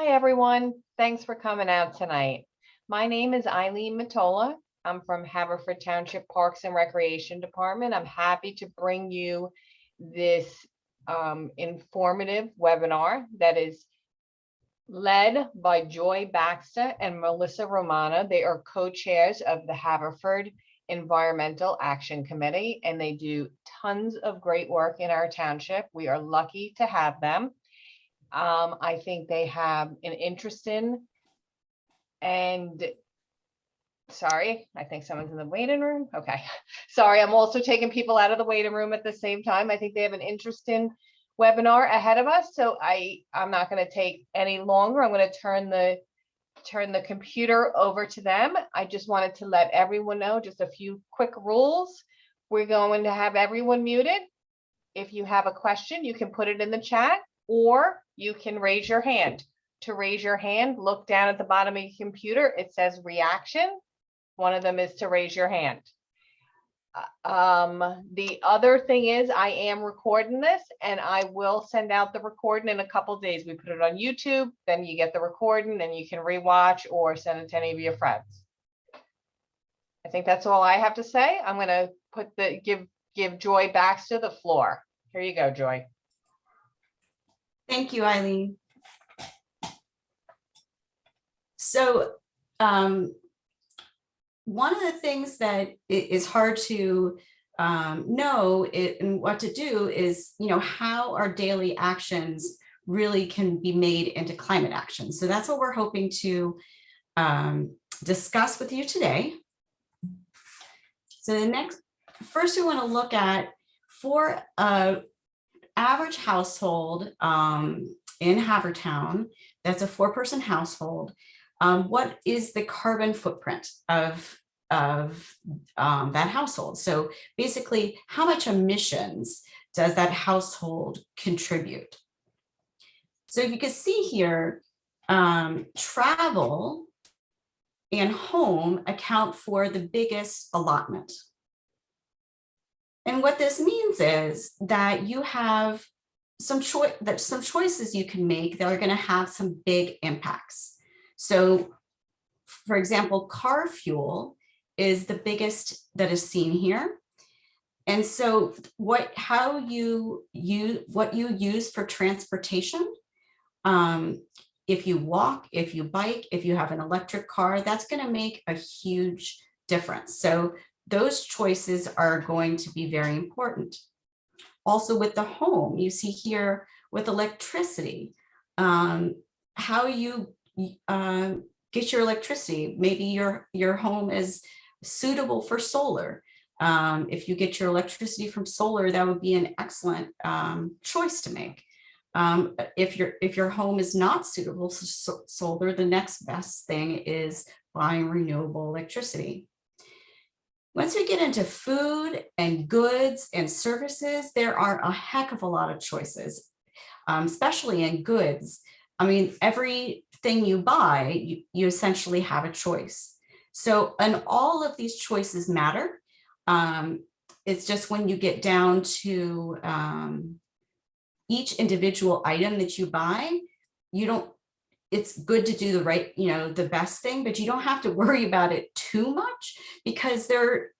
Hi, everyone. Thanks for coming out tonight. My name is Eileen Matola. I'm from Haverford Township Parks and Recreation Department. I'm happy to bring you this informative webinar that is led by Joy Baxter and Melissa Romano. They are co-chairs of the Haverford Environmental Action Committee, and they do tons of great work in our township. We are lucky to have them. I think they have an interesting and sorry, I think someone's in the waiting room. Okay. Sorry, I'm also taking people out of the waiting room at the same time. I think they have an interesting webinar ahead of us. So I'm not going to take any longer. I'm going to turn the computer over to them. I just wanted to let everyone know just a few quick rules. We're going to have everyone muted. If you have a question, you can put it in the chat or you can raise your hand. To raise your hand, look down at the bottom of your computer. It says reaction. One of them is to raise your hand. The other thing is I am recording this and I will send out the recording in a couple of days. We put it on YouTube, then you get the recording and you can rewatch or send it to any of your friends. I think that's all I have to say. I'm going to give Joy Baxter the floor. Here you go, Joy. Thank you, Eileen. So one of the things that is hard to know and what to do is, how our daily actions really can be made into climate action. So that's what we're hoping to discuss with you today. So first we want to look at for a average household in Havertown, that's a 4-person household. What is the carbon footprint of that household? So basically, how much emissions does that household contribute? So you can see here, travel and home account for the biggest allotment. And what this means is that you have some choices you can make that are going to have some big impacts. So, for example, car fuel is the biggest that is seen here. And so what you use for transportation, if you walk, if you bike, if you have an electric car, that's going to make a huge difference. So those choices are going to be very important. Also with the home, you see here with electricity, how you get your electricity. Maybe your home is suitable for solar. If you get your electricity from solar, that would be an excellent choice to make. If your home is not suitable for solar, the next best thing is buying renewable electricity. Once we get into food and goods and services, there are a heck of a lot of choices, especially in goods. I mean, everything you buy, you essentially have a choice. So, and all of these choices matter. It's just when you get down to each individual item that you buy, it's good to do the best thing, but you don't have to worry about it too much because there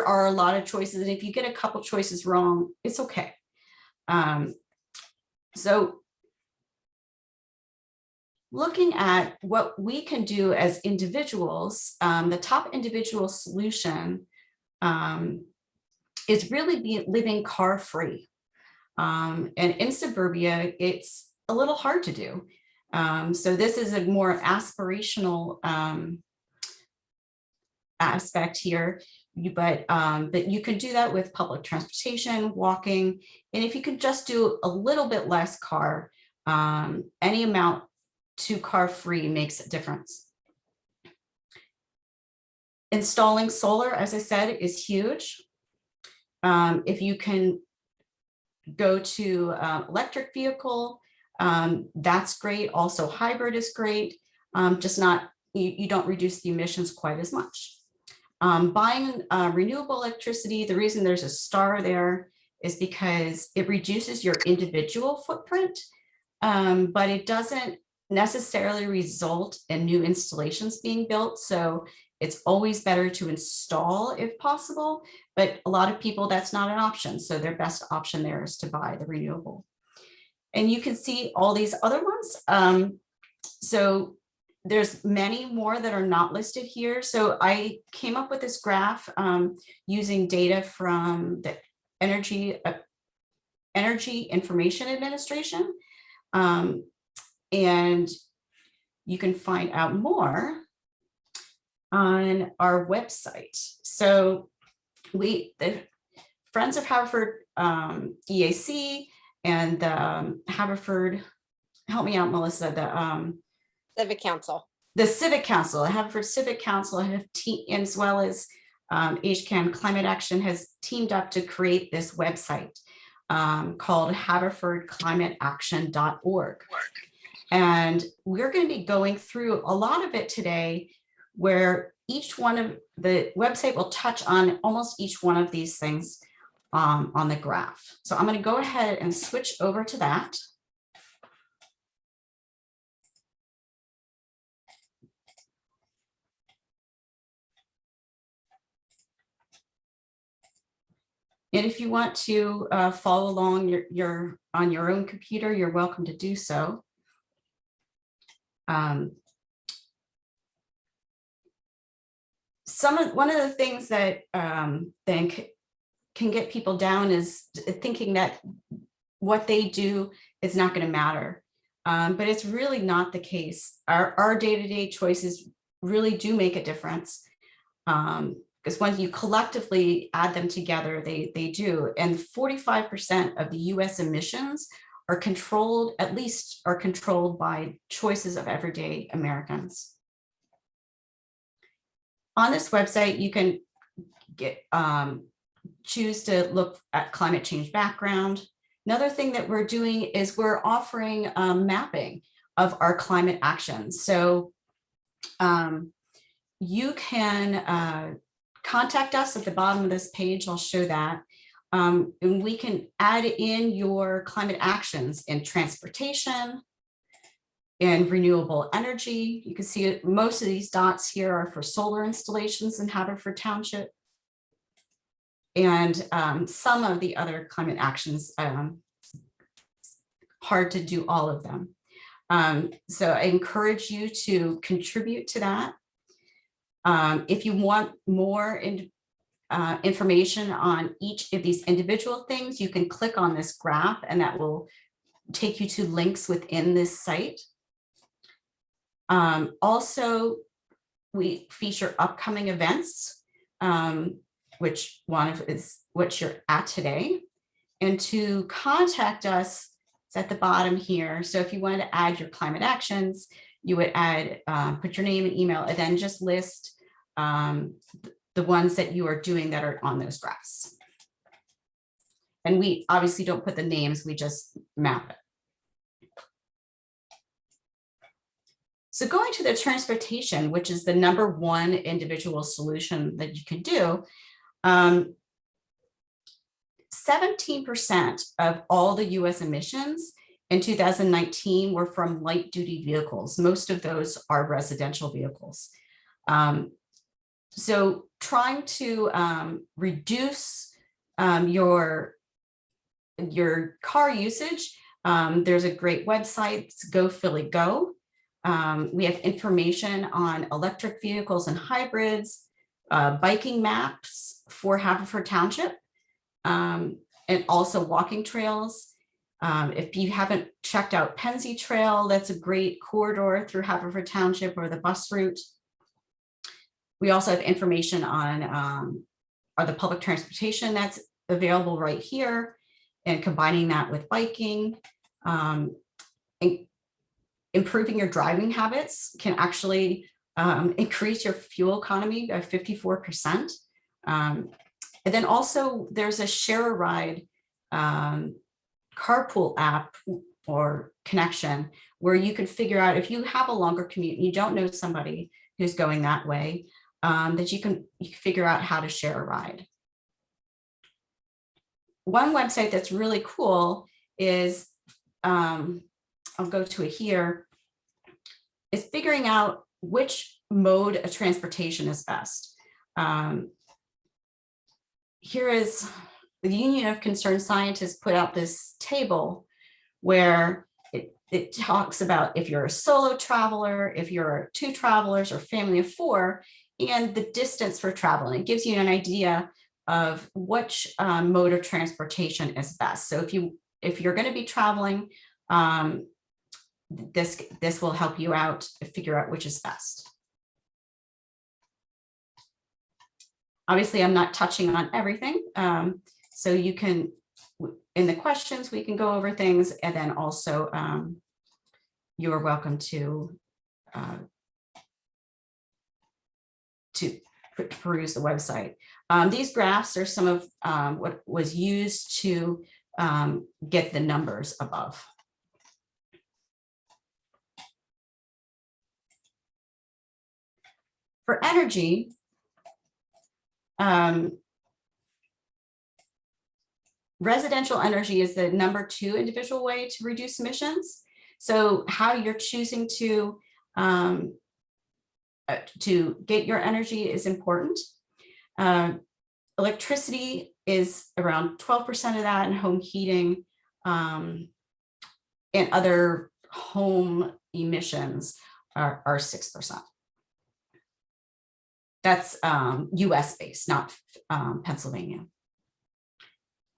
are a lot of choices. And if you get a couple choices wrong, it's okay. So looking at what we can do as individuals, the top individual solution is really living car-free. And in suburbia, it's a little hard to do. So this is a more aspirational aspect here, but you can do that with public transportation, walking, and if you could just do a little bit less car, any amount to car-free makes a difference. Installing solar, as I said, is huge. If you can go to electric vehicle, that's great. Also hybrid is great, just not, you don't reduce the emissions quite as much. Buying renewable electricity, the reason there's a star there is because it reduces your individual footprint, but it doesn't necessarily result in new installations being built. So it's always better to install if possible, but a lot of people, that's not an option. So their best option there is to buy the renewable. And you can see all these other ones. So there's many more that are not listed here. So I came up with this graph using data from the Energy Information Administration. And you can find out more on our website. So the Friends of Haverford EAC and the Haverford, help me out, Melissa, the Civic Council. The Civic Council, Haverford Civic Council, have as well as HCAM Climate Action has teamed up to create this website called haverfordclimateaction.org. And we're going to be going through a lot of it today, where each one of the website will touch on almost each one of these things on the graph. So I'm going to go ahead and switch over to that. And if you want to follow along on your own computer, you're welcome to do so. One of the things that then can get people down is thinking that what they do is not going to matter. But it's really not the case. Our day-to-day choices really do make a difference. Because when you collectively add them together, they do. And 45% of the US emissions are controlled, at least are controlled by choices of everyday Americans. On this website, you can choose to look at climate change background. Another thing that we're doing is we're offering mapping of our climate actions. So you can contact us at the bottom of this page. I'll show that. And we can add in your climate actions in transportation and renewable energy. You can see most of these dots here are for solar installations in Haverford Township. And some of the other climate actions, hard to do all of them. So I encourage you to contribute to that. If you want more information on each of these individual things, you can click on this graph and that will take you to links within this site. Also, we feature upcoming events, which one of is what you're at today. And to contact us, it's at the bottom here. So if you wanted to add your climate actions, you would add, put your name and email, and then just list the ones that you are doing that are on those graphs. And we obviously don't put the names, we just map it. So going to the transportation, which is the #1 individual solution that you can do, 17% of all the US emissions in 2019 were from light duty vehicles. Most of those are residential vehicles. So trying to reduce your car usage, there's a great website, it's Go Philly Go. We have information on electric vehicles and hybrids, biking maps for Haverford Township, and also walking trails. If you haven't checked out Penzie Trail, that's a great corridor through Haverford Township, or the bus route. We also have information on the public transportation that's available right here, and combining that with biking. And improving your driving habits can actually increase your fuel economy by 54%. And then also there's a share a ride carpool app or connection where you can figure out if you have a longer commute and you don't know somebody who's going that way, that you can figure out how to share a ride. One website that's really cool is, I'll go to it here, is figuring out which mode of transportation is best. Here is the Union of Concerned Scientists put out this table where it talks about if you're a solo traveler, if you're 2 travelers or family of 4, and the distance for travel. And it gives you an idea of which mode of transportation is best. So if you're going to be traveling, this will help you out to figure out which is best. Obviously, I'm not touching on everything. So you can, in the questions, we can go over things, and then also you are welcome to peruse the website. These graphs are some of what was used to get the numbers above. For energy, residential energy is the number 2 individual way to reduce emissions. So how you're choosing to get your energy is important. Electricity is around 12% of that, and home heating and other home emissions are 6%. That's US based, not Pennsylvania.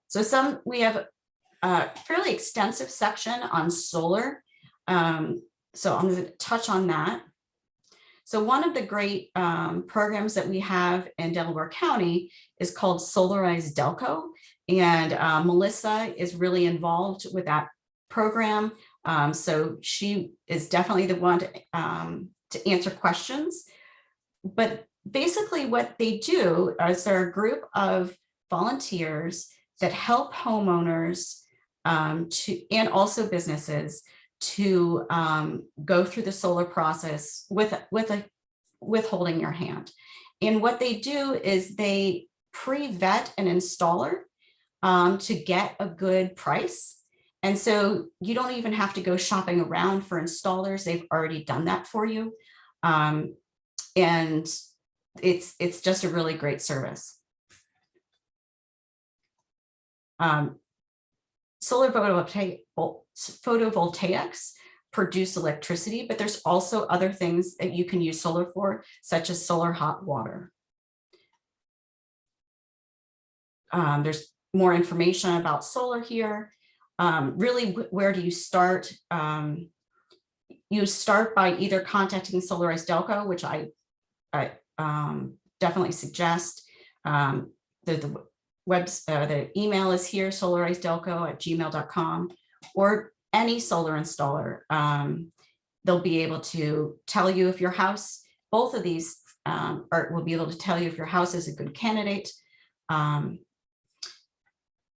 So we have a fairly extensive section on solar. So I'm going to touch on that. So one of the great programs that we have in Delaware County is called Solarize Delco. And Melissa is really involved with that program. So she is definitely the one to answer questions. But basically what they do is they're a group of volunteers that help homeowners and also businesses to go through the solar process with holding your hand. And what they do is they pre-vet an installer to get a good price. And so you don't even have to go shopping around for installers. They've already done that for you. And it's just a really great service. Solar photovoltaics produce electricity, but there's also other things that you can use solar for, such as solar hot water. There's more information about solar here. Really, where do you start? You start by either contacting Solarize Delco, which I definitely suggest. The email is here, solarizedelco@gmail.com, or any solar installer. They'll be able to tell you if your house, both of these will be able to tell you if your house is a good candidate.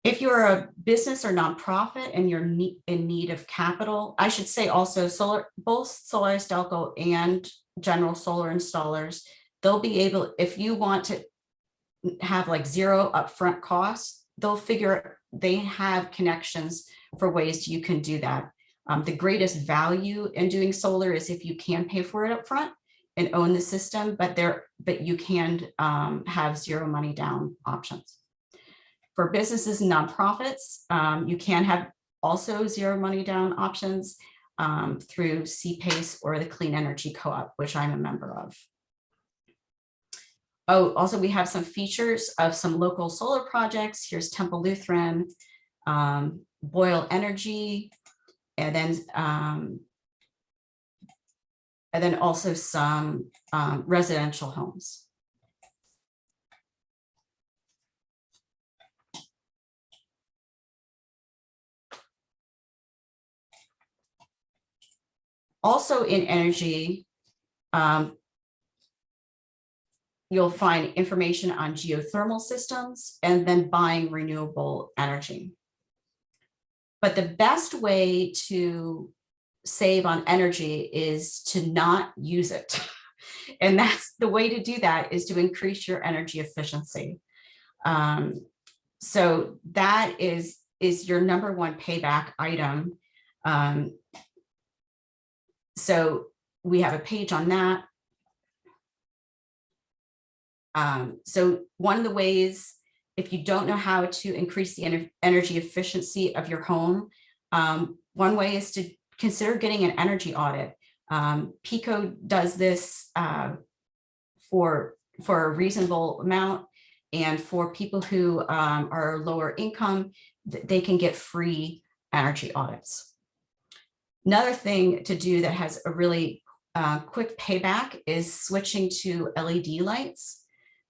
If you're a business or nonprofit and you're in need of capital, I should say also both Solarize Delco and general solar installers, they'll be able, if you want to have like 0 upfront costs, they have connections for ways you can do that. The greatest value in doing solar is if you can pay for it up front and own the system, but you can have 0 money down options. For businesses and nonprofits, you can have also 0 money down options through CPACE or the Clean Energy Co-op, which I'm a member of. Oh, also we have some features of some local solar projects. Here's Temple Lutheran, Boyle Energy, and then also some residential homes. Also in energy, you'll find information on geothermal systems and then buying renewable energy. But the best way to save on energy is to not use it. And that's the way to do that is to increase your energy efficiency. So that is your #1 payback item. So we have a page on that. So one of the ways, if you don't know how to increase the energy efficiency of your home, one way is to consider getting an energy audit. PICO does this for a reasonable amount, and for people who are lower income, they can get free energy audits. Another thing to do that has a really quick payback is switching to LED lights.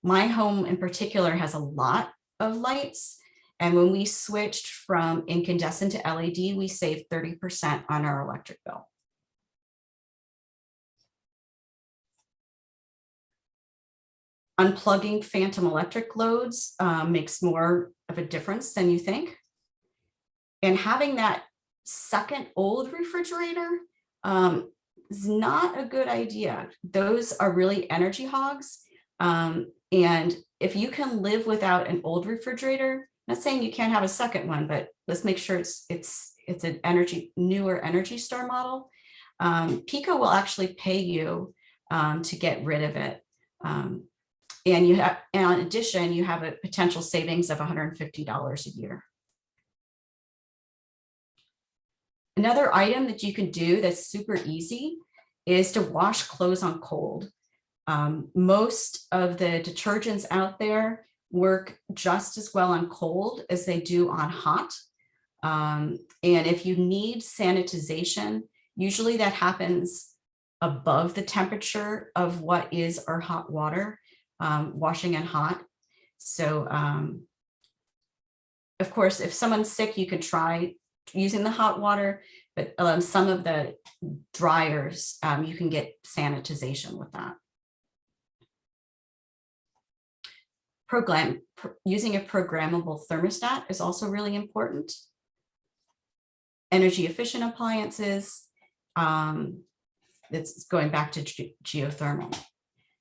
My home in particular has a lot of lights, and when we switched from incandescent to LED, we saved 30% on our electric bill. Unplugging phantom electric loads makes more of a difference than you think. And having that second old refrigerator is not a good idea. Those are really energy hogs. And if you can live without an old refrigerator, not saying you can't have a second one, but let's make sure it's an newer Energy Star model. PICO will actually pay you to get rid of it. And in addition, you have a potential savings of $150 a year. Another item that you can do that's super easy is to wash clothes on cold. Most of the detergents out there work just as well on cold as they do on hot. And if you need sanitization, usually that happens above the temperature of what is our hot water, washing in hot. So of course, if someone's sick, you can try using the hot water, but some of the dryers, you can get sanitization with that. Using a programmable thermostat is also really important. Energy efficient appliances, it's going back to geothermal.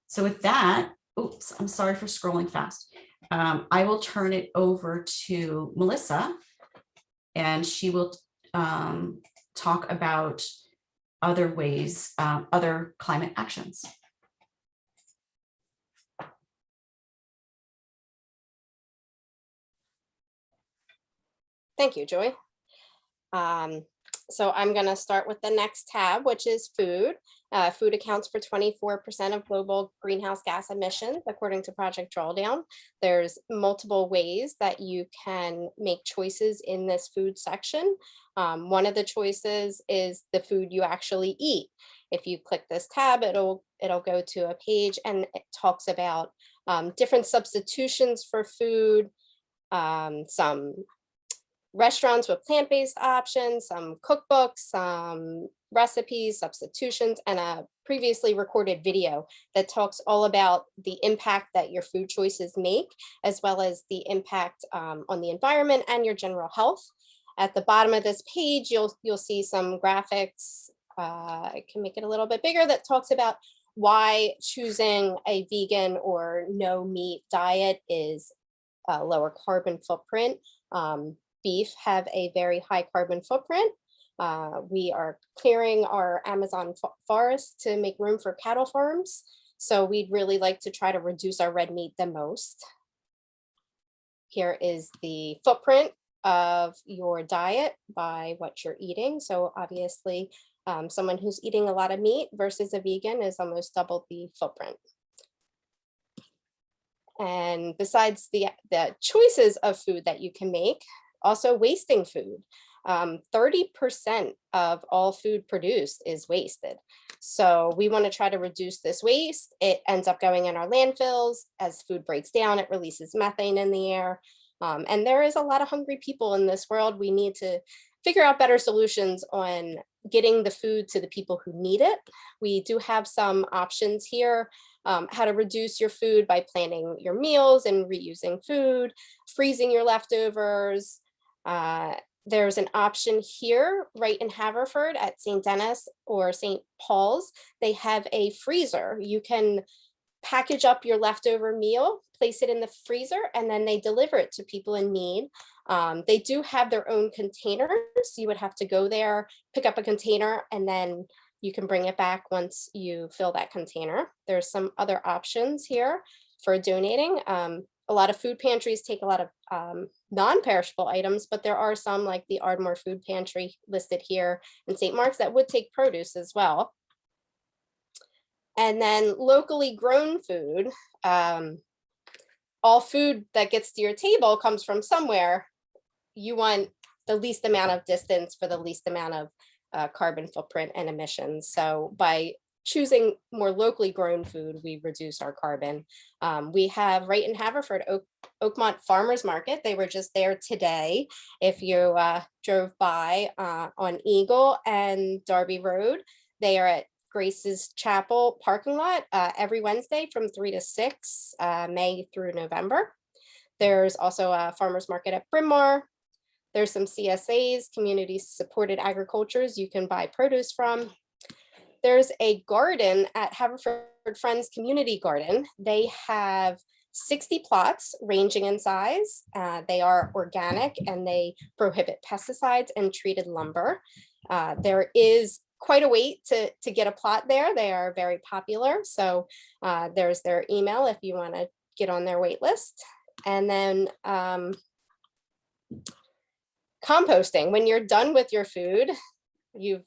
So with that, oops, I'm sorry for scrolling fast. I will turn it over to Melissa, and she will talk about other ways, other climate actions. Thank you, Joy. So I'm going to start with the next tab, which is food. Food accounts for 24% of global greenhouse gas emissions, according to Project Drawdown. There's multiple ways that you can make choices in this food section. One of the choices is the food you actually eat. If you click this tab, it'll go to a page, and it talks about different substitutions for food, some restaurants with plant-based options, some cookbooks, some recipes, substitutions, and a previously recorded video that talks all about the impact that your food choices make, as well as the impact on the environment and your general health. At the bottom of this page, you'll see some graphics. I can make it a little bit bigger, that talks about why choosing a vegan or no meat diet is a lower carbon footprint. Beef have a very high carbon footprint. We are clearing our Amazon forest to make room for cattle farms. So we'd really like to try to reduce our red meat the most. Here is the footprint of your diet by what you're eating. So obviously, someone who's eating a lot of meat versus a vegan is almost double the footprint. And besides the choices of food that you can make, also wasting food. 30% of all food produced is wasted. So we want to try to reduce this waste. It ends up going in our landfills. As food breaks down, it releases methane in the air. And there is a lot of hungry people in this world. We need to figure out better solutions on getting the food to the people who need it. We do have some options here. How to reduce your food by planning your meals and reusing food, freezing your leftovers. There's an option here right in Haverford at St. Denis or St. Paul's. They have a freezer. You can package up your leftover meal, place it in the freezer, and then they deliver it to people in need. They do have their own containers. You would have to go there, pick up a container, and then you can bring it back once you fill that container. There's some other options here for donating. A lot of food pantries take a lot of non-perishable items, but there are some like the Ardmore Food Pantry listed here in St. Mark's that would take produce as well. And then locally grown food. All food that gets to your table comes from somewhere. You want the least amount of distance for the least amount of carbon footprint and emissions. So by choosing more locally grown food, we reduce our carbon. We have right in Haverford, Oakmont Farmers Market. They were just there today. If you drove by on Eagle and Darby Road, they are at Grace's Chapel parking lot every Wednesday from 3 to 6, May through November. There's also a farmer's market at Bryn Mawr. There's some CSAs, community supported agricultures you can buy produce from. There's a garden at Haverford Friends Community Garden. They have 60 plots ranging in size. They are organic and they prohibit pesticides and treated lumber. There is quite a wait to get a plot there. They are very popular. So there's their email if you want to get on their wait list. And then composting. When you're done with your food, you've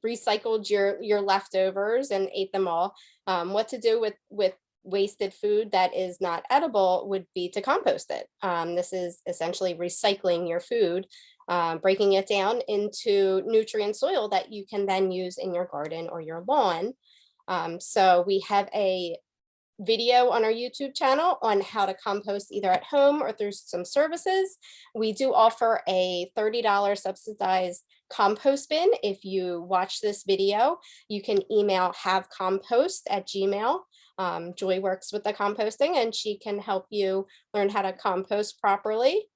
recycled your leftovers and ate them all. What to do with wasted food that is not edible would be to compost it. This is essentially recycling your food, breaking it down into nutrient soil that you can then use in your garden or your lawn. So we have a video on our YouTube channel on how to compost either at home or through some services. We do offer a $30 subsidized compost bin. If you watch this video, you can email havecompost@gmail. Joy works with the composting and she can help you learn how to compost properly.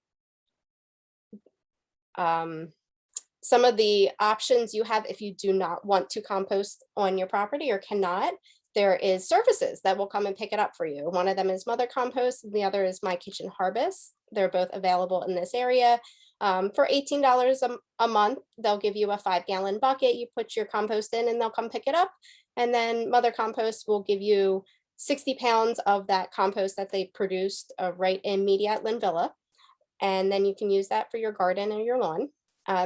Some of the options you have if you do not want to compost on your property or cannot, there is services that will come and pick it up for you. One of them is Mother Compost, and the other is My Kitchen Harvest. They're both available in this area. For $18 a month, they'll give you a 5-gallon bucket. You put your compost in and they'll come pick it up. And then Mother Compost will give you 60 pounds of that compost that they produced right in Media at Lynn Villa. And then you can use that for your garden or your lawn.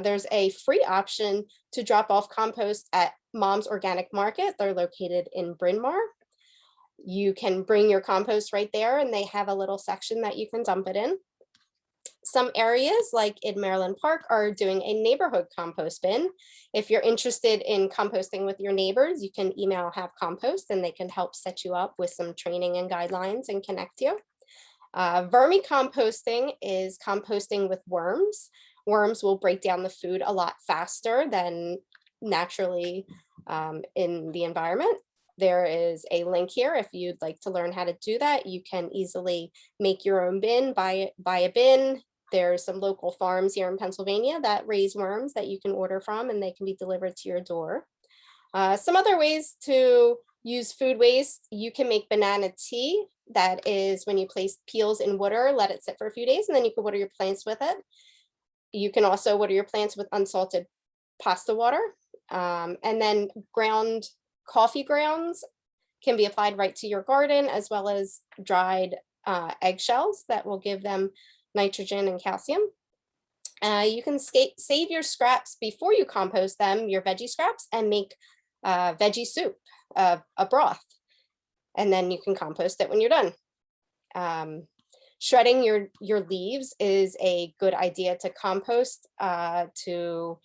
There's a free option to drop off compost at Mom's Organic Market. They're located in Bryn Mawr. You can bring your compost right there and they have a little section that you can dump it in. Some areas like in Maryland Park are doing a neighborhood compost bin. If you're interested in composting with your neighbors, you can email Have Compost and they can help set you up with some training and guidelines and connect you. Vermicomposting is composting with worms. Worms will break down the food a lot faster than naturally in the environment. There is a link here if you'd like to learn how to do that. You can easily make your own bin, buy a bin. There's some local farms here in Pennsylvania that raise worms that you can order from and they can be delivered to your door. Some other ways to use food waste, you can make banana tea. That is when you place peels in water, let it sit for a few days, and then you can water your plants with it. You can also water your plants with unsalted pasta water. And then ground coffee grounds can be applied right to your garden, as well as dried eggshells that will give them nitrogen and calcium. You can save your scraps before you compost them, your veggie scraps, and make veggie soup, a broth. And then you can compost it when you're done. Shredding your leaves is a good idea to compost, to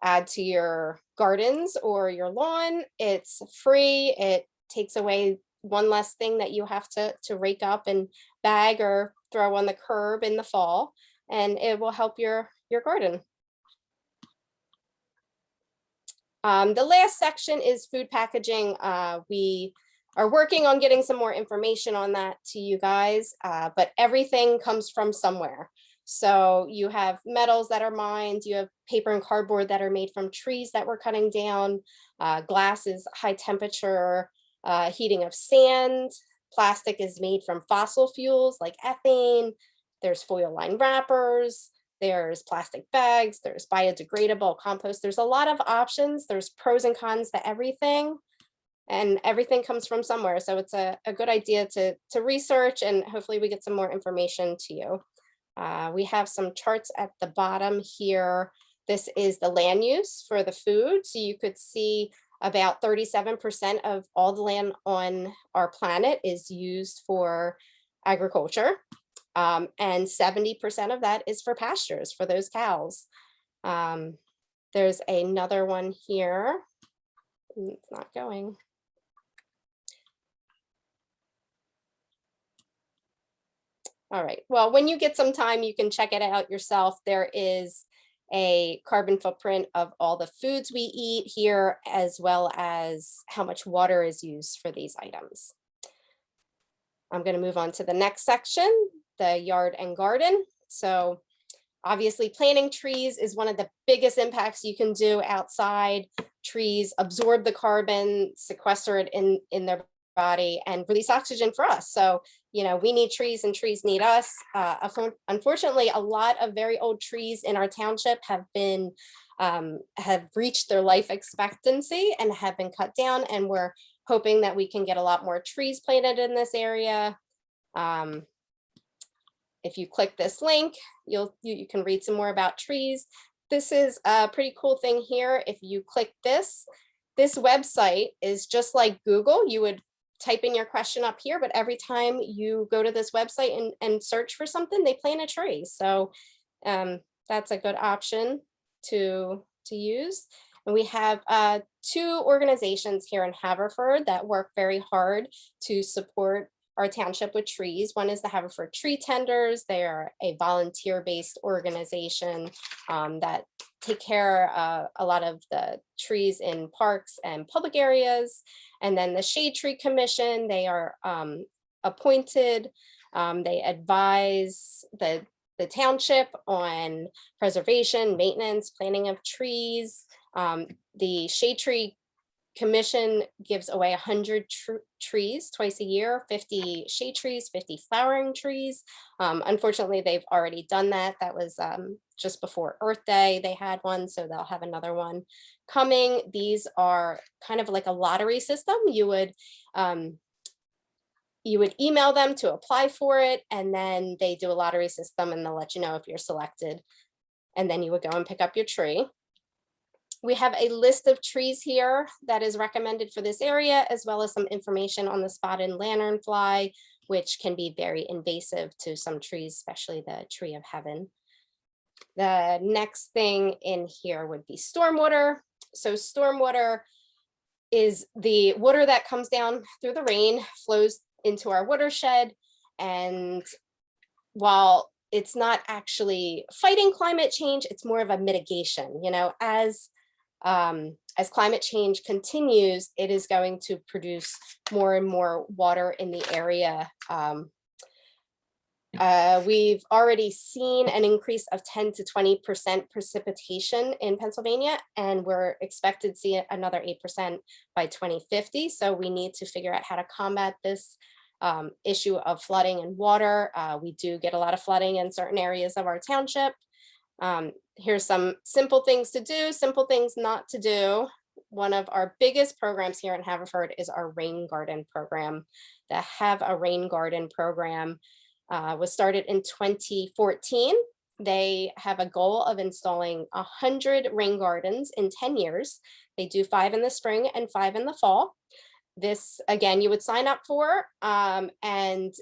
add to your gardens or your lawn. It's free. It takes away one less thing that you have to rake up and bag or throw on the curb in the fall, and it will help your garden. The last section is food packaging. We are working on getting some more information on that to you guys, but everything comes from somewhere. So you have metals that are mined, you have paper and cardboard that are made from trees that we're cutting down, glass is high temperature heating of sand, plastic is made from fossil fuels like ethane, there's foil lined wrappers, there's plastic bags, there's biodegradable compost. There's a lot of options. There's pros and cons to everything, and everything comes from somewhere. So it's a good idea to research, and hopefully we get some more information to you. We have some charts at the bottom here. This is the land use for the food. So you could see about 37% of all the land on our planet is used for agriculture. And 70% of that is for pastures for those cows. There's another one here. It's not going. All right, well, when you get some time, you can check it out yourself. There is a carbon footprint of all the foods we eat here, as well as how much water is used for these items. I'm going to move on to the next section, the yard and garden. So obviously planting trees is one of the biggest impacts you can do outside. Trees absorb the carbon, sequester it in their body, and release oxygen for us. So, you know, we need trees and trees need us. Unfortunately, a lot of very old trees in our township have reached their life expectancy and have been cut down, and we're hoping that we can get a lot more trees planted in this area. If you click this link, you can read some more about trees. This is a pretty cool thing here. If you click this website is just like Google. You would type in your question up here, but every time you go to this website and search for something, they plant a tree. So that's a good option to use. And we have 2 organizations here in Haverford that work very hard to support our township with trees. One is the Haverford Tree Tenders. They are a volunteer-based organization that take care of a lot of the trees in parks and public areas. And then the Shade Tree Commission, they are appointed. They advise the township on preservation, maintenance, planting of trees. The Shade Tree Commission gives away 100 trees twice a year, 50 shade trees, 50 flowering trees. Unfortunately, they've already done that. That was just before Earth Day. They had one, so they'll have another one coming. These are kind of like a lottery system. You would email them to apply for it, and then they do a lottery system, and they'll let you know if you're selected. And then you would go and pick up your tree. We have a list of trees here that is recommended for this area, as well as some information on the spotted lanternfly, which can be very invasive to some trees, especially the tree of heaven. The next thing in here would be stormwater. So stormwater is the water that comes down through the rain, flows into our watershed. And while it's not actually fighting climate change, it's more of a mitigation. You know, as climate change continues, it is going to produce more and more water in the area. We've already seen an increase of 10 to 20% precipitation in Pennsylvania, and we're expected to see another 8% by 2050. So we need to figure out how to combat this issue of flooding and water. We do get a lot of flooding in certain areas of our township. Here's some simple things to do, simple things not to do. One of our biggest programs here in Haverford is our rain garden program. The Have a Rain Garden program was started in 2014. They have a goal of installing 100 rain gardens in 10 years. They do 5 in the spring and 5 in the fall. This, again, you would sign up for, and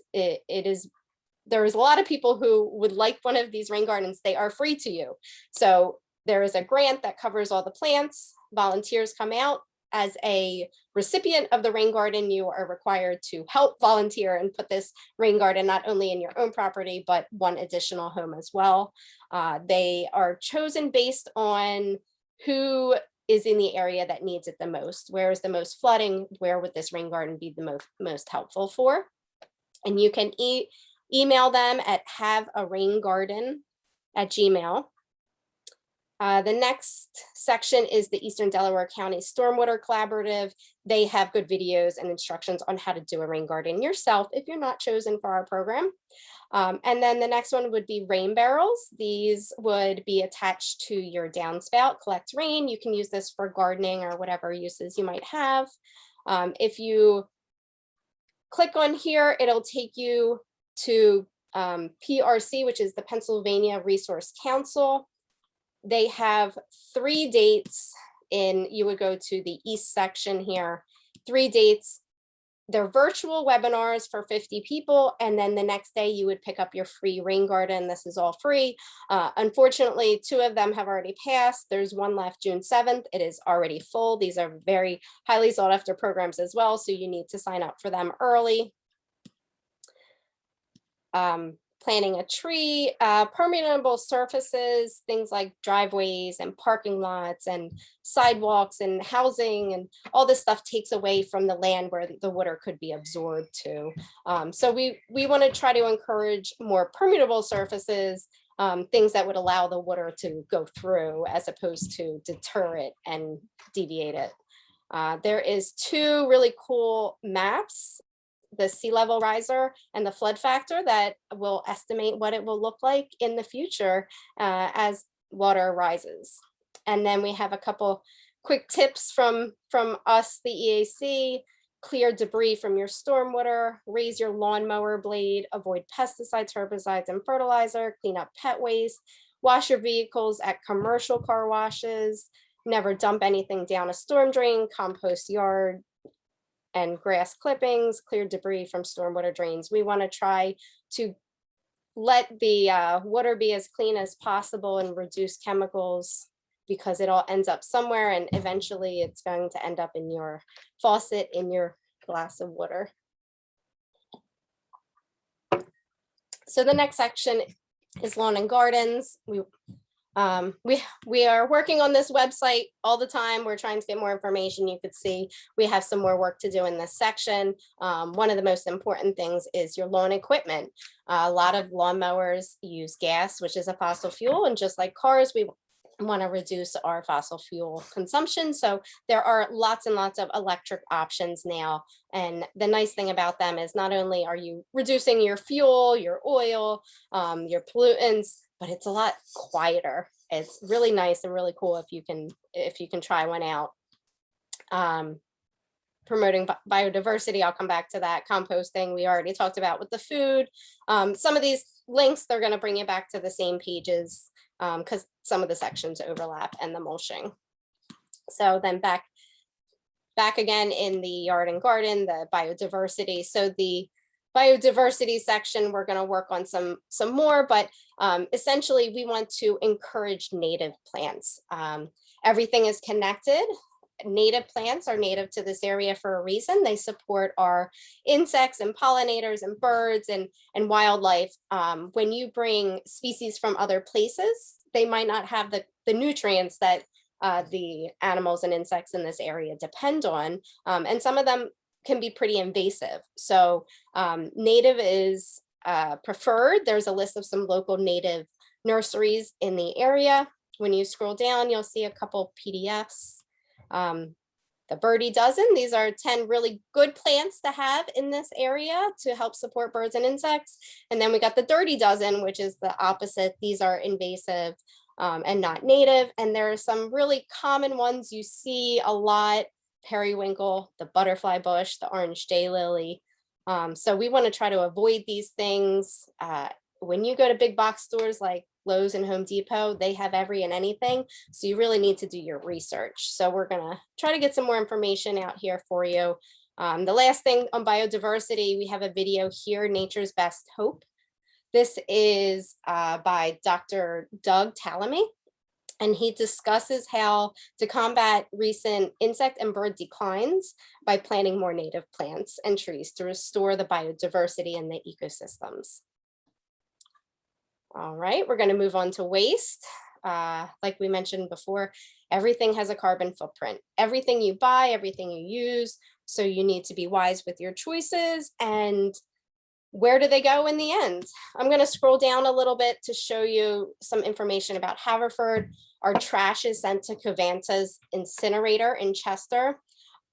there's a lot of people who would like one of these rain gardens. They are free to you. So there is a grant that covers all the plants. Volunteers come out. As a recipient of the rain garden, you are required to help volunteer and put this rain garden not only in your own property, but one additional home as well. They are chosen based on who is in the area that needs it the most. Where is the most flooding? Where would this rain garden be the most helpful for? And you can email them at havearaingarden@gmail.com. The next section is the Eastern Delaware County Stormwater Collaborative. They have good videos and instructions on how to do a rain garden yourself if you're not chosen for our program. And then the next one would be rain barrels. These would be attached to your downspout, collect rain. You can use this for gardening or whatever uses you might have. If you click on here, it'll take you to PRC, which is the Pennsylvania Resource Council. They have 3 dates you would go to the east section here, 3 dates. They're virtual webinars for 50 people. And then the next day you would pick up your free rain garden. This is all free. Unfortunately, 2 of them have already passed. There's one left June 7th. It is already full. These are very highly sought after programs as well. So you need to sign up for them early. Planting a tree, permeable surfaces, things like driveways and parking lots and sidewalks and housing and all this stuff takes away from the land where the water could be absorbed to. So we want to try to encourage more permeable surfaces, things that would allow the water to go through as opposed to deter it and deviate it. There is 2 really cool maps, the sea level riser and the flood factor, that will estimate what it will look like in the future as water rises. And then we have a couple quick tips from us, the EAC. Clear debris from your stormwater, raise your lawnmower blade, avoid pesticides, herbicides, and fertilizer, clean up pet waste, wash your vehicles at commercial car washes, never dump anything down a storm drain, compost yard and grass clippings, clear debris from stormwater drains. We want to try to let the water be as clean as possible and reduce chemicals, because it all ends up somewhere and eventually it's going to end up in your faucet, in your glass of water. So the next section is lawn and gardens. We are working on this website all the time. We're trying to get more information. You could see we have some more work to do in this section. One of the most important things is your lawn equipment. A lot of lawnmowers use gas, which is a fossil fuel, and just like cars, we want to reduce our fossil fuel consumption. So there are lots and lots of electric options now. And the nice thing about them is not only are you reducing your fuel, your oil, your pollutants, but it's a lot quieter. It's really nice and really cool if you can try one out. Promoting biodiversity, I'll come back to that. Composting, we already talked about with the food. Some of these links, they're going to bring you back to the same pages because some of the sections overlap, and the mulching. So then back again in the yard and garden, the biodiversity. So the biodiversity section, we're going to work on some more, but essentially we want to encourage native plants. Everything is connected. Native plants are native to this area for a reason. They support our insects and pollinators and birds and wildlife. When you bring species from other places, they might not have the nutrients that the animals and insects in this area depend on. And some of them can be pretty invasive. So native is preferred. There's a list of some local native nurseries in the area. When you scroll down, you'll see a couple PDFs. The Birdie Dozen, these are 10 really good plants to have in this area to help support birds and insects. And then we got the Dirty Dozen, which is the opposite. These are invasive and not native. And there are some really common ones you see a lot: periwinkle, the butterfly bush, the orange daylily. So we want to try to avoid these things. When you go to big box stores like Lowe's and Home Depot, they have every and anything. So you really need to do your research. So we're going to try to get some more information out here for you. The last thing on biodiversity, we have a video here, Nature's Best Hope. This is by Dr. Doug Tallamy, and he discusses how to combat recent insect and bird declines by planting more native plants and trees to restore the biodiversity in the ecosystems. All right, we're going to move on to waste. Like we mentioned before, everything has a carbon footprint. Everything you buy, everything you use. So you need to be wise with your choices. And where do they go in the end? I'm going to scroll down a little bit to show you some information about Haverford. Our trash is sent to Covanta's incinerator in Chester.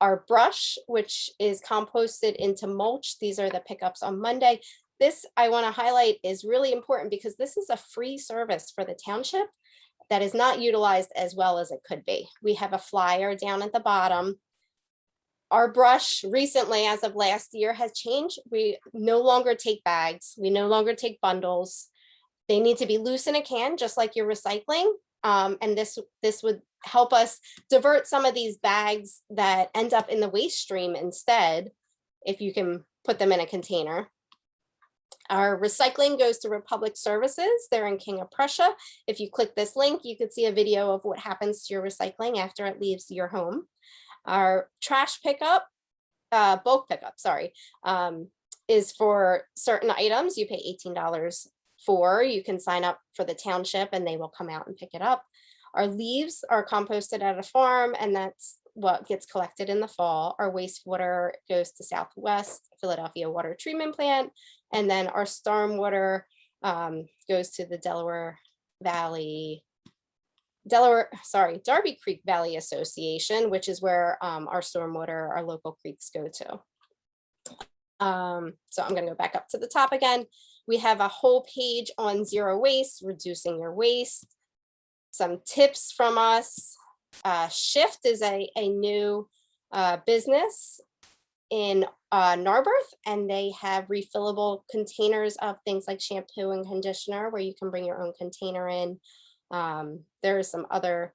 Our brush, which is composted into mulch, these are the pickups on Monday. this I want to highlight is really important because this is a free service for the township that is not utilized as well as it could be. We have a flyer down at the bottom. Our brush recently, as of last year, has changed. We no longer take bags. We no longer take bundles. They need to be loose in a can, just like your recycling. And this would help us divert some of these bags that end up in the waste stream instead, if you can put them in a container. Our recycling goes to Republic Services. They're in King of Prussia. If you click this link, you could see a video of what happens to your recycling after it leaves your home. Our trash pickup, bulk pickup, sorry, is for certain items. You pay $18 for. You can sign up for the township and they will come out and pick it up. Our leaves are composted at a farm, and that's what gets collected in the fall. Our wastewater goes to Southwest Philadelphia Water Treatment Plant, and then our stormwater goes to the Darby Creek Valley Association, which is where our stormwater, our local creeks go to. So I'm going to go back up to the top again. We have a whole page on zero waste, reducing your waste, some tips from us. Shift is a new business in Narberth, and they have refillable containers of things like shampoo and conditioner where you can bring your own container in. There are some other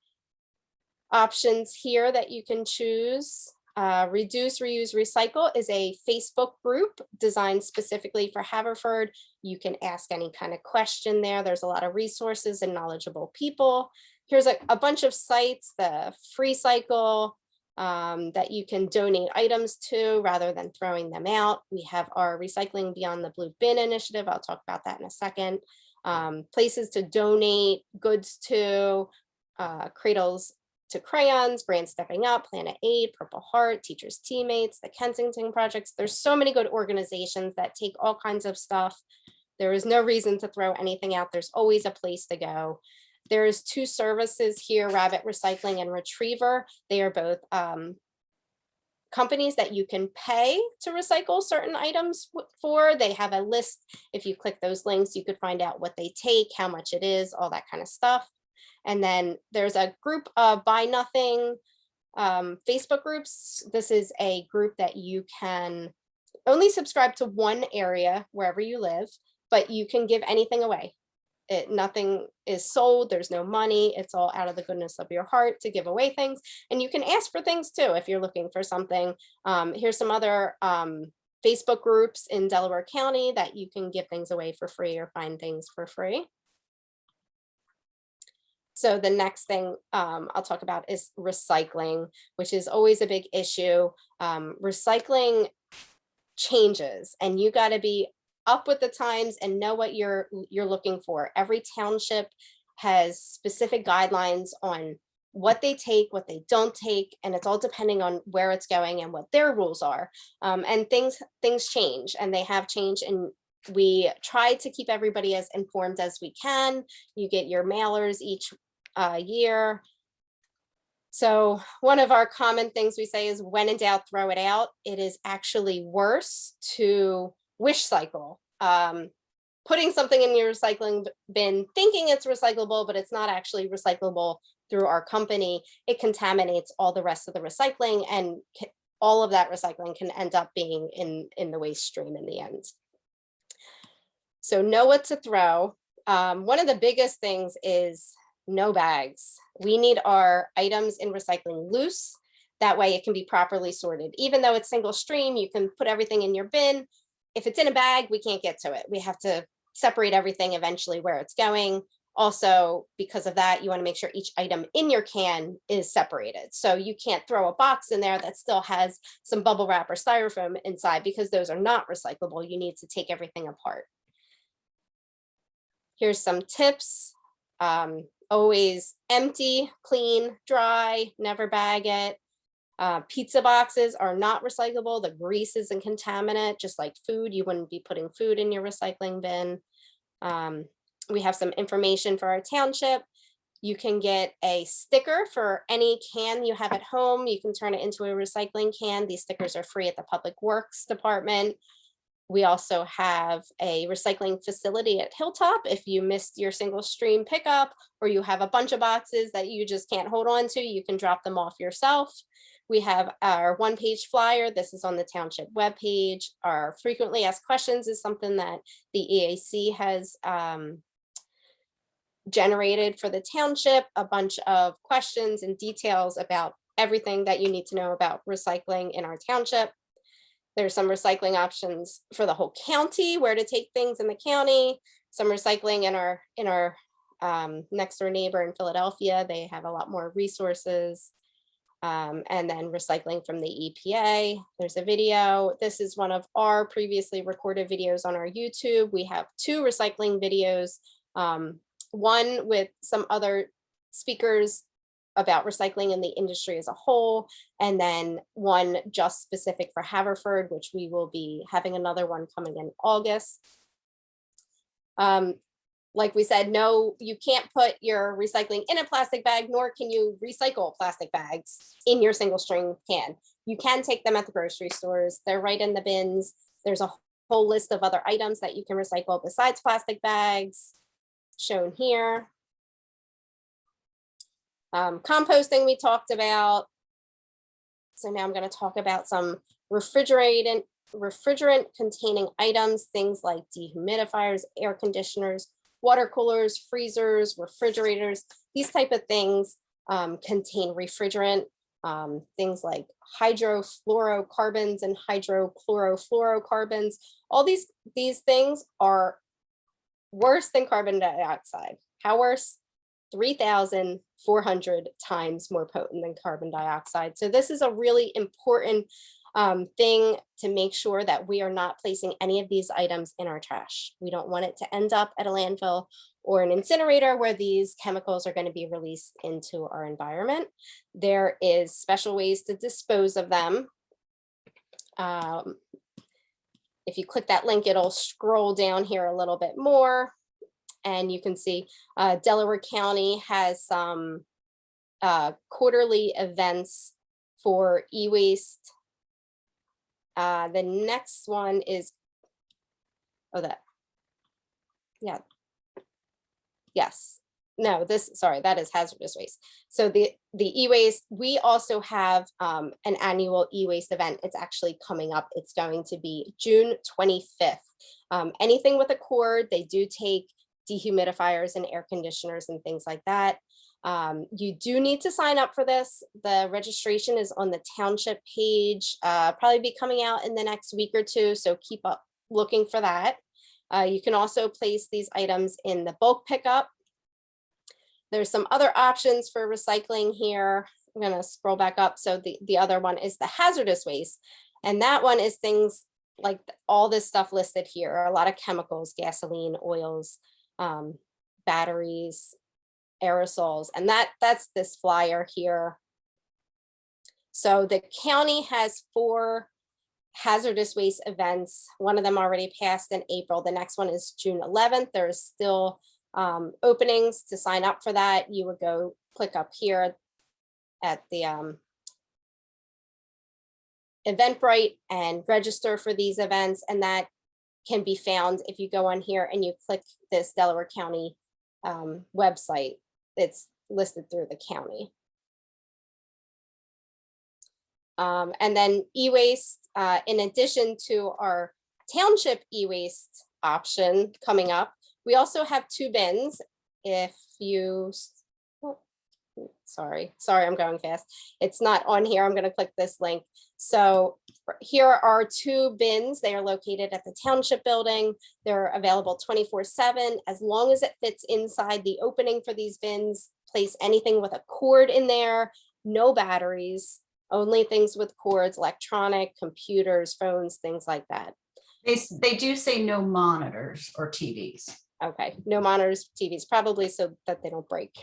options here that you can choose. Reduce, Reuse, Recycle is a Facebook group designed specifically for Haverford. You can ask any kind of question there. There's a lot of resources and knowledgeable people. Here's a bunch of sites, the Freecycle, that you can donate items to rather than throwing them out. We have our Recycling Beyond the Blue Bin initiative. I'll talk about that in a second. Places to donate goods to, Cradles to Crayons, Brand Stepping Up, Planet Aid, Purple Heart, Teachers Teammates, the Kensington Projects. There's so many good organizations that take all kinds of stuff. There is no reason to throw anything out. There's always a place to go. There's two services here, Rabbit Recycling and Retriever. They are both companies that you can pay to recycle certain items for. They have a list. If you click those links, you could find out what they take, how much it is, all that kind of stuff. And then there's a group of Buy Nothing Facebook groups. This is a group that you can only subscribe to one area wherever you live, but you can give anything away. Nothing is sold. There's no money. It's all out of the goodness of your heart to give away things. And you can ask for things too if you're looking for something. Here's some other Facebook groups in Delaware County that you can give things away for free or find things for free. So the next thing I'll talk about is recycling, which is always a big issue. Recycling changes, and you got to be up with the times and know what you're looking for. Every township has specific guidelines on what they take, what they don't take, and it's all depending on where it's going and what their rules are. And things change, and they have changed, and we try to keep everybody as informed as we can. You get your mailers each year. So one of our common things we say is, when in doubt, throw it out. It is actually worse to wish cycle, putting something in your recycling bin thinking it's recyclable, but it's not actually recyclable through our company. It contaminates all the rest of the recycling, and all of that recycling can end up being in the waste stream in the end. So know what to throw. One of the biggest things is no bags. We need our items in recycling loose. That way it can be properly sorted. Even though it's single stream, you can put everything in your bin. If it's in a bag, we can't get to it. We have to separate everything eventually where it's going. Also, because of that, you want to make sure each item in your can is separated. So you can't throw a box in there that still has some bubble wrap or styrofoam inside, because those are not recyclable. You need to take everything apart. Here's some tips. Always empty, clean, dry, never bag it. Pizza boxes are not recyclable. The grease is a contaminant, just like food. You wouldn't be putting food in your recycling bin. We have some information for our township. You can get a sticker for any can you have at home. You can turn it into a recycling can. These stickers are free at the Public Works Department. We also have a recycling facility at Hilltop. If you missed your single stream pickup, or you have a bunch of boxes that you just can't hold on to, you can drop them off yourself. We have our one-page flyer. This is on the township webpage. Our frequently asked questions is something that the EAC has generated for the township, a bunch of questions and details about everything that you need to know about recycling in our township. There's some recycling options for the whole county, where to take things in the county, some recycling in our next door neighbor in Philadelphia. They have a lot more resources. And then recycling from the EPA. There's a video. This is one of our previously recorded videos on our YouTube. We have 2 recycling videos, one with some other speakers about recycling in the industry as a whole, and then one just specific for Haverford, which we will be having another one coming in August. Like we said, no, you can't put your recycling in a plastic bag, nor can you recycle plastic bags in your single stream can. You can take them at the grocery stores. They're right in the bins. There's a whole list of other items that you can recycle besides plastic bags, shown here. Composting we talked about. So now I'm going to talk about some refrigerant containing items, things like dehumidifiers, air conditioners, water coolers, freezers, refrigerators. These type of things contain refrigerant, things like hydrofluorocarbons and hydrochlorofluorocarbons. All these things are worse than carbon dioxide. How worse? 3,400 times more potent than carbon dioxide. So this is a really important thing to make sure that we are not placing any of these items in our trash. We don't want it to end up at a landfill or an incinerator where these chemicals are going to be released into our environment. There is special ways to dispose of them. If you click that link, it'll scroll down here a little bit more. And you can see Delaware County has some quarterly events for e-waste. The next one is, that is hazardous waste. So the e-waste, we also have an annual e-waste event. It's actually coming up. It's going to be June 25th. Anything with a cord, they do take dehumidifiers and air conditioners and things like that. You do need to sign up for this. The registration is on the township page, probably be coming out in the next week or 2, so keep up looking for that. You can also place these items in the bulk pickup. There's some other options for recycling here. I'm going to scroll back up. So the other one is the hazardous waste, and that one is things like all this stuff listed here, a lot of chemicals, gasoline, oils, batteries, aerosols, and that's this flyer here. So the county has 4 hazardous waste events. One of them already passed in April. The next one is June 11th. There's still openings to sign up for that. You would go click up here at the Eventbrite and register for these events, and that can be found if you go on here and you click this Delaware County website. It's listed through the county. And then e-waste, in addition to our township e-waste option coming up, we also have 2 bins. If you, sorry, I'm going fast. It's not on here. I'm going to click this link. So here are 2 bins. They are located at the township building. They're available 24/7. As long as it fits inside the opening for these bins, place anything with a cord in there, no batteries, only things with cords, electronic, computers, phones, things like that. They do say no monitors or TVs. Okay, no monitors, TVs, probably so that they don't break.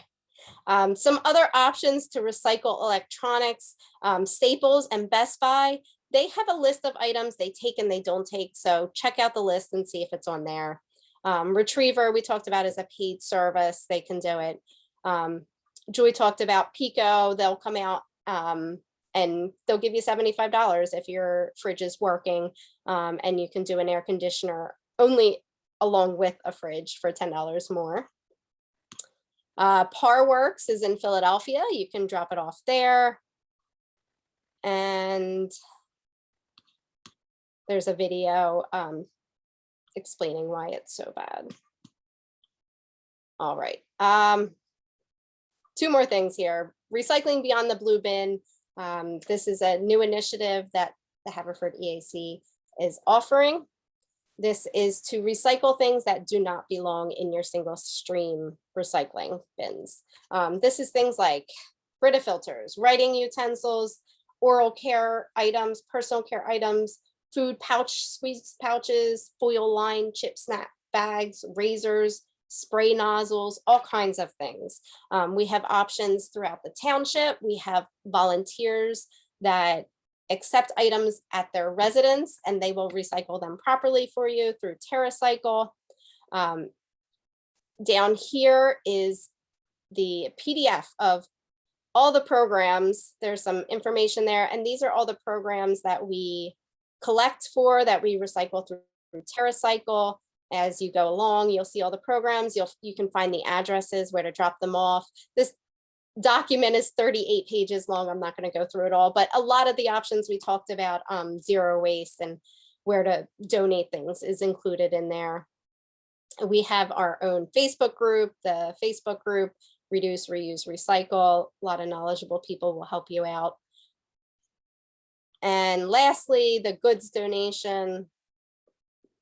Some other options to recycle electronics, Staples and Best Buy, they have a list of items they take and they don't take. So check out the list and see if it's on there. Retriever, we talked about, is a paid service. They can do it. Joy talked about Pico. They'll come out and they'll give you $75 if your fridge is working, and you can do an air conditioner only along with a fridge for $10 more. Par Works is in Philadelphia. You can drop it off there. And there's a video explaining why it's so bad. All right. 2 more things here. Recycling Beyond the Blue Bin. This is a new initiative that the Haverford EAC is offering. This is to recycle things that do not belong in your single stream recycling bins. This is things like Brita filters, writing utensils, oral care items, personal care items, food pouch, squeeze pouches, foil line, chip snap bags, razors, spray nozzles, all kinds of things. We have options throughout the township. We have volunteers that accept items at their residence and they will recycle them properly for you through Terracycle. Down here is the PDF of all the programs. There's some information there, and these are all the programs that we collect for, that we recycle through Terracycle. As you go along, you'll see all the programs. You can find the addresses where to drop them off. This document is 38 pages long. I'm not going to go through it all, but a lot of the options we talked about, zero waste and where to donate things, is included in there. We have our own Facebook group, the Facebook group, Reduce, Reuse, Recycle. A lot of knowledgeable people will help you out. And lastly, the goods donation.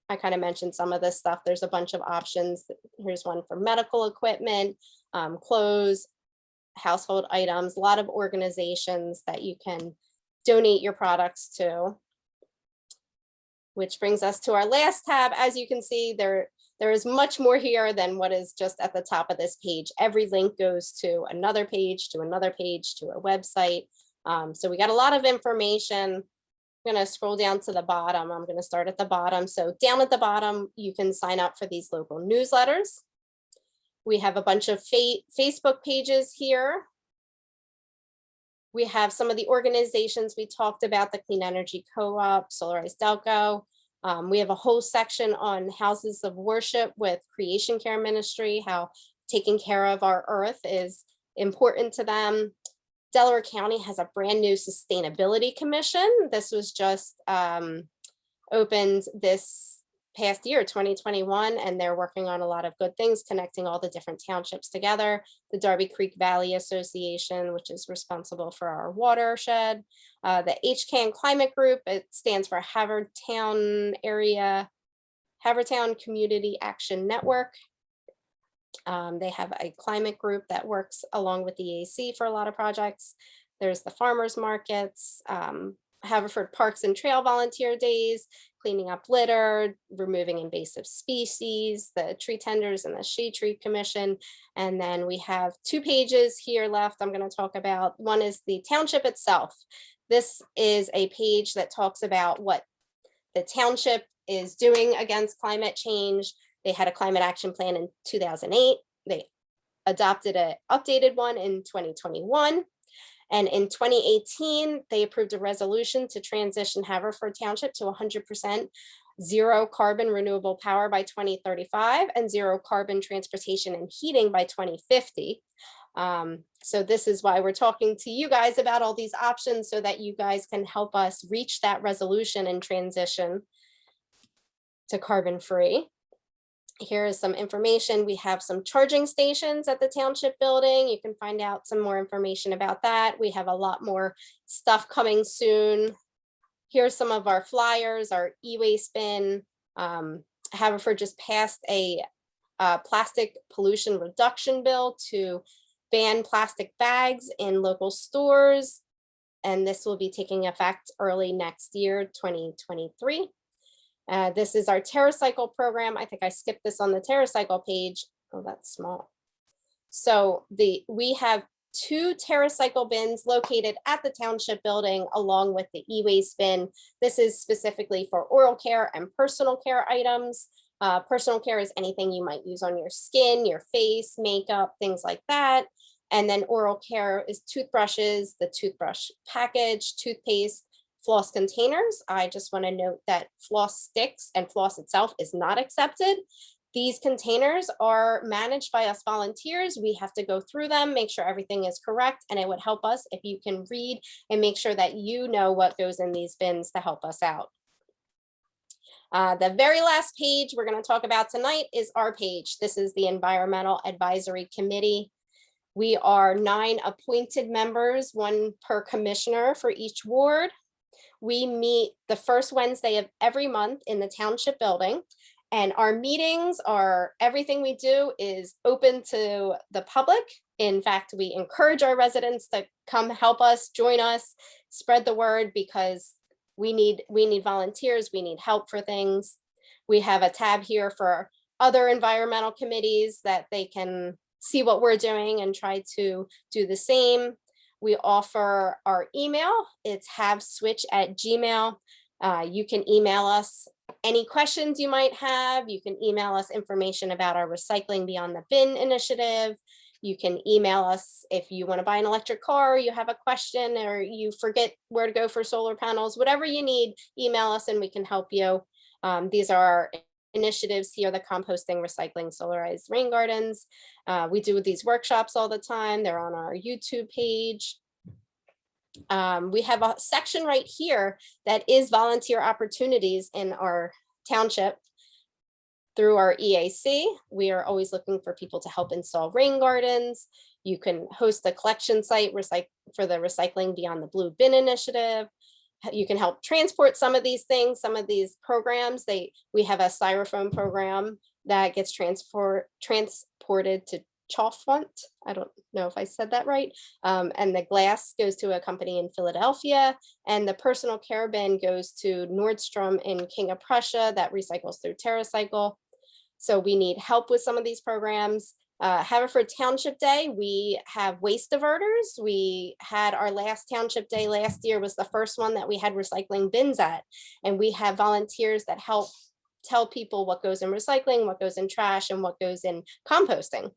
I kind of mentioned some of this stuff. There's a bunch of options. Here's one for medical equipment, clothes, household items, a lot of organizations that you can donate your products to. Which brings us to our last tab. As you can see, there is much more here than what is just at the top of this page. Every link goes to another page, to another page, to a website. So we got a lot of information. I'm going to scroll down to the bottom. I'm going to start at the bottom. So down at the bottom, you can sign up for these local newsletters. We have a bunch of Facebook pages here. We have some of the organizations we talked about, the Clean Energy Co-op, Solarize Delaware. We have a whole section on houses of worship with Creation Care Ministry, how taking care of our earth is important to them. Delaware County has a brand new sustainability commission. This was just opened this past year, 2021, and they're working on a lot of good things, connecting all the different townships together. The Darby Creek Valley Association, which is responsible for our watershed. The HCAN Climate Group, it stands for Havertown Community Action Network. They have a climate group that works along with the EAC for a lot of projects. There's the farmers markets, Haverford Parks and Trail Volunteer Days, cleaning up litter, removing invasive species, the tree tenders and the Shade Tree Commission. And then we have 2 pages here left I'm going to talk about. One is the township itself. This is a page that talks about what the township is doing against climate change. They had a climate action plan in 2008. They adopted an updated one in 2021. And in 2018, they approved a resolution to transition Haverford Township to 100% zero carbon renewable power by 2035 and zero carbon transportation and heating by 2050. So this is why we're talking to you guys about all these options, so that you guys can help us reach that resolution and transition to carbon free. Here is some information. We have some charging stations at the township building. You can find out some more information about that. We have a lot more stuff coming soon. Here's some of our flyers, our e-waste bin. Haverford just passed a plastic pollution reduction bill to ban plastic bags in local stores. And this will be taking effect early next year, 2023. This is our Terracycle program. I think I skipped this on the Terracycle page. Oh, that's small. So we have 2 Terracycle bins located at the township building along with the e-waste bin. This is specifically for oral care and personal care items. Personal care is anything you might use on your skin, your face, makeup, things like that. And then oral care is toothbrushes, the toothbrush package, toothpaste, floss containers. I just want to note that floss sticks and floss itself is not accepted. These containers are managed by us volunteers. We have to go through them, make sure everything is correct, and it would help us if you can read and make sure that you know what goes in these bins to help us out. The very last page we're going to talk about tonight is our page. This is the Environmental Advisory Committee. We are 9 appointed members, 1 per commissioner for each ward. We meet the first Wednesday of every month in the township building. And our meetings are, everything we do is open to the public. In fact, we encourage our residents to come help us, join us, spread the word, because we need volunteers, we need help for things. We have a tab here for other environmental committees that they can see what we're doing and try to do the same. We offer our email. It's haveswitch@gmail. You can email us any questions you might have. You can email us information about our Recycling Beyond the Bin initiative. You can email us if you want to buy an electric car, you have a question, or you forget where to go for solar panels, whatever you need, email us and we can help you. These are our initiatives here, the composting, recycling, solarized rain gardens. We do these workshops all the time. They're on our YouTube page. We have a section right here that is volunteer opportunities in our township. Through our EAC, we are always looking for people to help install rain gardens. You can host a collection site for the Recycling Beyond the Blue Bin initiative. You can help transport some of these things, some of these programs. We have a styrofoam program that gets transported to Chalfont. I don't know if I said that right. And the glass goes to a company in Philadelphia, and the personal care bin goes to Nordstrom in King of Prussia that recycles through Terracycle. So we need help with some of these programs. Haverford Township Day, we have waste diverters. We had our last Township Day last year, was the first one that we had recycling bins at. And we have volunteers that help tell people what goes in recycling, what goes in trash, and what goes in composting.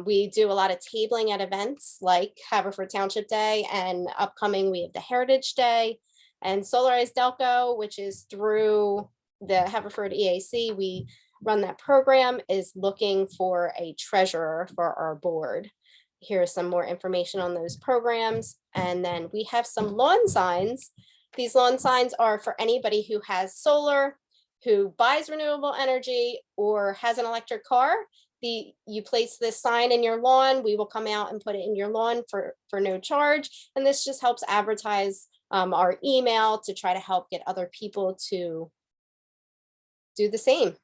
We do a lot of tabling at events like Haverford Township Day, and upcoming we have the Heritage Day and Solarize Delaware, which is through the Haverford EAC. We run that program, is looking for a treasurer for our board. Here's some more information on those programs. And then we have some lawn signs. These lawn signs are for anybody who has solar, who buys renewable energy, or has an electric car. You place this sign in your lawn, we will come out and put it in your lawn for no charge. And this just helps advertise our email to try to help get other people to do the same.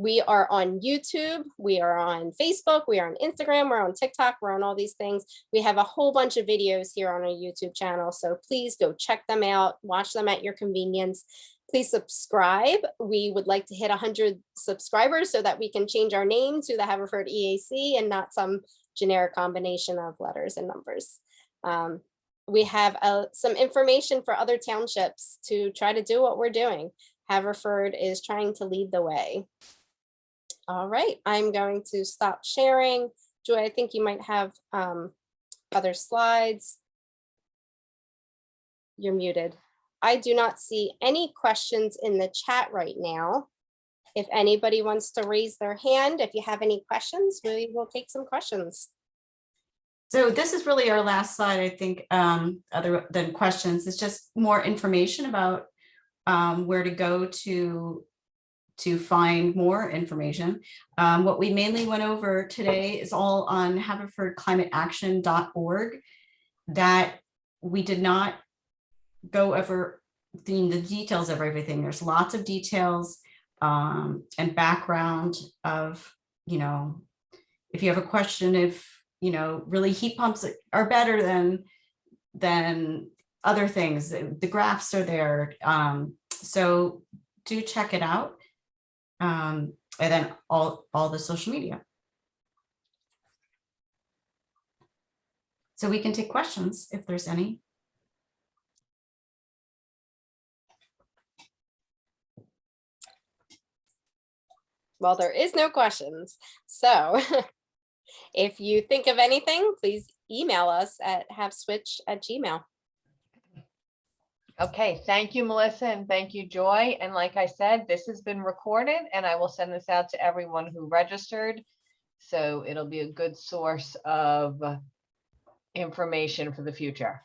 We are on YouTube, we are on Facebook, we are on Instagram, we're on TikTok, we're on all these things. We have a whole bunch of videos here on our YouTube channel, so please go check them out, watch them at your convenience. Please subscribe. We would like to hit 100 subscribers so that we can change our name to the Haverford EAC and not some generic combination of letters and numbers. We have some information for other townships to try to do what we're doing. Haverford is trying to lead the way. All right, I'm going to stop sharing. Joy, I think you might have other slides. You're muted. I do not see any questions in the chat right now. If anybody wants to raise their hand, if you have any questions, we will take some questions. So this is really our last slide, I think, other than questions. It's just more information about where to go to find more information. What we mainly went over today is all on haverfordclimateaction.org. That we did not go over the details of everything. There's lots of details and background of, if you have a question, if, really heat pumps are better than other things. The graphs are there. So do check it out. And then all the social media. So we can take questions if there's any. Well, there is no questions. So If you think of anything, please email us at haveswitch@gmail. Okay, thank you, Melissa, and thank you, Joy. And like I said, this has been recorded and I will send this out to everyone who registered. So it'll be a good source of information for the future.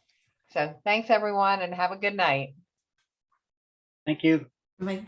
So thanks, everyone, and have a good night. Thank you. Like,